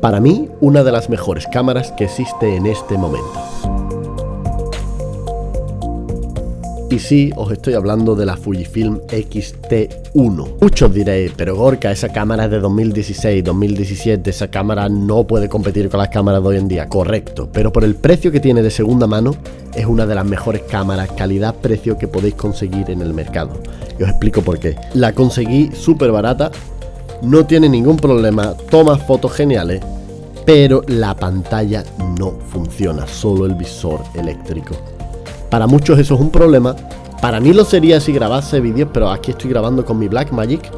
Para mí, una de las mejores cámaras que existe en este momento. Y sí, os estoy hablando de la Fujifilm X-T1. Muchos diréis, pero Gorka, esa cámara es de 2016, 2017, esa cámara no puede competir con las cámaras de hoy en día. Correcto, pero por el precio que tiene de segunda mano, es una de las mejores cámaras calidad-precio que podéis conseguir en el mercado. Y os explico por qué. La conseguí súper barata, no tiene ningún problema, toma fotos geniales, pero la pantalla no funciona, solo el visor eléctrico. Para muchos eso es un problema. Para mí lo sería si grabase vídeos, pero aquí estoy grabando con mi Blackmagic.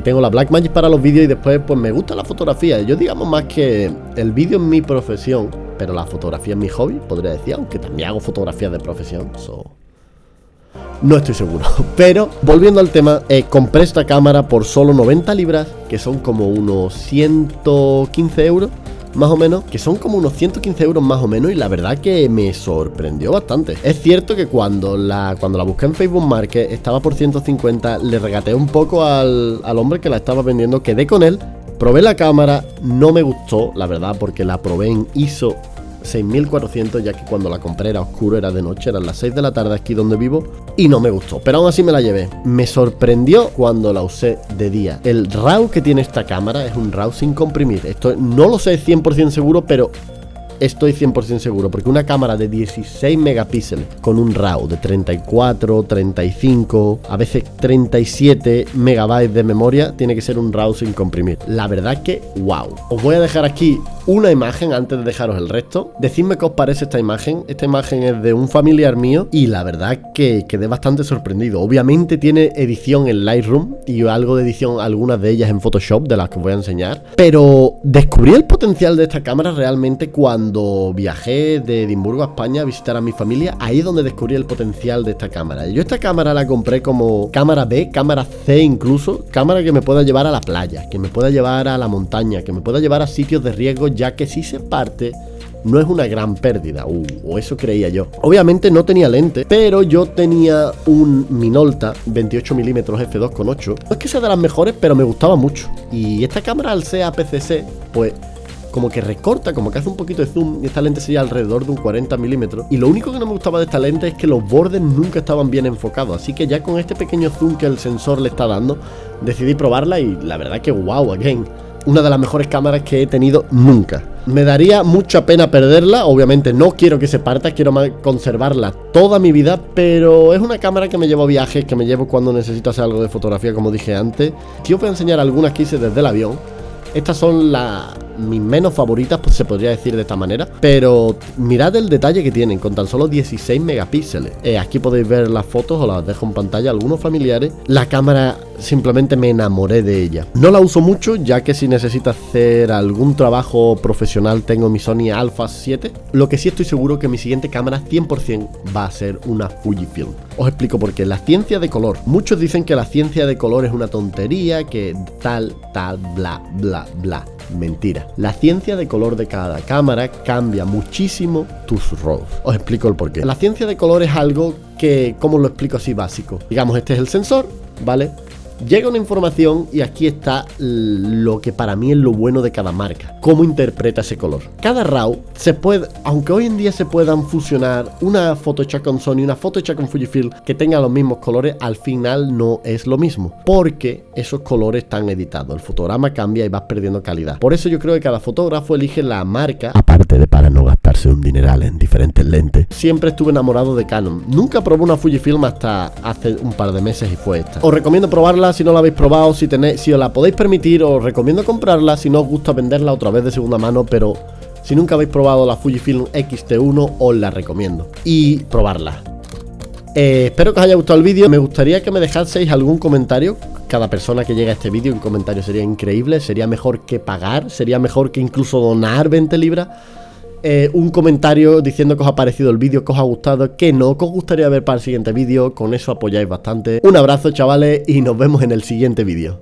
Tengo la Blackmagic para los vídeos y después pues me gusta la fotografía. Yo digamos más que el vídeo es mi profesión, pero la fotografía es mi hobby, podría decir, aunque también hago fotografías de profesión. No estoy seguro. Pero volviendo al tema, compré esta cámara por solo 90 libras, que son como unos 115 euros. Más o menos, que son como unos 115 euros más o menos, y la verdad que me sorprendió bastante. Es cierto que cuando la busqué en Facebook Market estaba por 150, le regateé un poco al hombre que la estaba vendiendo, quedé con él, probé la cámara, no me gustó, la verdad, porque la probé en ISO 6400, ya que cuando la compré era oscuro, era de noche, eran las 6 de la tarde aquí donde vivo, y no me gustó, pero aún así me la llevé. Me sorprendió cuando la usé de día. El RAW que tiene esta cámara es un RAW sin comprimir. Esto no lo sé 100% seguro, pero estoy 100% seguro, porque una cámara de 16 megapíxeles con un RAW de 34, 35, a veces 37 megabytes de memoria, tiene que ser un RAW sin comprimir. La verdad que wow. Os voy a dejar aquí una imagen antes de dejaros el resto. Decidme qué os parece esta imagen. Esta imagen es de un familiar mío y la verdad que quedé bastante sorprendido. Obviamente tiene edición en Lightroom y algo de edición, algunas de ellas en Photoshop, de las que os voy a enseñar, pero descubrí el potencial de esta cámara realmente cuando viajé de Edimburgo a España a visitar a mi familia. Ahí es donde descubrí el potencial de esta cámara. Yo esta cámara la compré como cámara B, cámara C incluso, cámara que me pueda llevar a la playa, que me pueda llevar a la montaña, que me pueda llevar a sitios de riesgo, ya que si se parte no es una gran pérdida, o eso creía yo. Obviamente no tenía lente, pero yo tenía un Minolta 28mm f2.8. No es que sea de las mejores, pero me gustaba mucho. Y esta cámara, al ser APC-C, pues como que recorta, como que hace un poquito de zoom, y esta lente sería alrededor de un 40mm. Y lo único que no me gustaba de esta lente es que los bordes nunca estaban bien enfocados, así que ya con este pequeño zoom que el sensor le está dando, decidí probarla y la verdad que wow, again, una de las mejores cámaras que he tenido nunca. Me daría mucha pena perderla, obviamente no quiero que se parta, quiero conservarla toda mi vida, pero es una cámara que me llevo a viajes, que me llevo cuando necesito hacer algo de fotografía, como dije antes. Aquí os voy a enseñar algunas que hice desde el avión. Estas son mis menos favoritas, pues se podría decir de esta manera, pero mirad el detalle que tienen, con tan solo 16 megapíxeles. Aquí podéis ver las fotos, os las dejo en pantalla, algunos familiares. La cámara, simplemente me enamoré de ella. No la uso mucho, ya que si necesito hacer algún trabajo profesional tengo mi Sony Alpha 7. Lo que sí estoy seguro que mi siguiente cámara 100% va a ser una Fujifilm. Os explico por qué. La ciencia de color. Muchos dicen que la ciencia de color es una tontería, que tal, bla, bla, bla. Mentira. La ciencia de color de cada cámara cambia muchísimo tus RAWs. Os explico el porqué. La ciencia de color es algo que, ¿cómo lo explico así básico? Digamos, este es el sensor, ¿vale? Llega una información y aquí está lo que para mí es lo bueno de cada marca. Cómo interpreta ese color. Cada RAW se puede, aunque hoy en día se puedan fusionar una foto hecha con Sony, una foto hecha con Fujifilm, que tenga los mismos colores, al final no es lo mismo. Porque esos colores están editados. El fotograma cambia y vas perdiendo calidad. Por eso yo creo que cada fotógrafo elige la marca, aparte de para no gastarse un dineral en diferentes lentes. Siempre estuve enamorado de Canon. Nunca probé una Fujifilm hasta hace un par de meses y fue esta. Os recomiendo probarla si no la habéis probado, si os la podéis permitir, os recomiendo comprarla. Si no os gusta venderla otra vez de segunda mano, pero si nunca habéis probado la Fujifilm X-T1, os la recomiendo y probarla. Espero que os haya gustado el vídeo. Me gustaría que me dejaseis algún comentario. Cada persona que llegue a este vídeo, un comentario sería increíble. Sería mejor que pagar, sería mejor que incluso donar 20 libras. Un comentario diciendo que os ha parecido el vídeo, que os ha gustado, que no, que os gustaría ver para el siguiente vídeo. Con eso apoyáis bastante. Un abrazo, chavales, y nos vemos en el siguiente vídeo.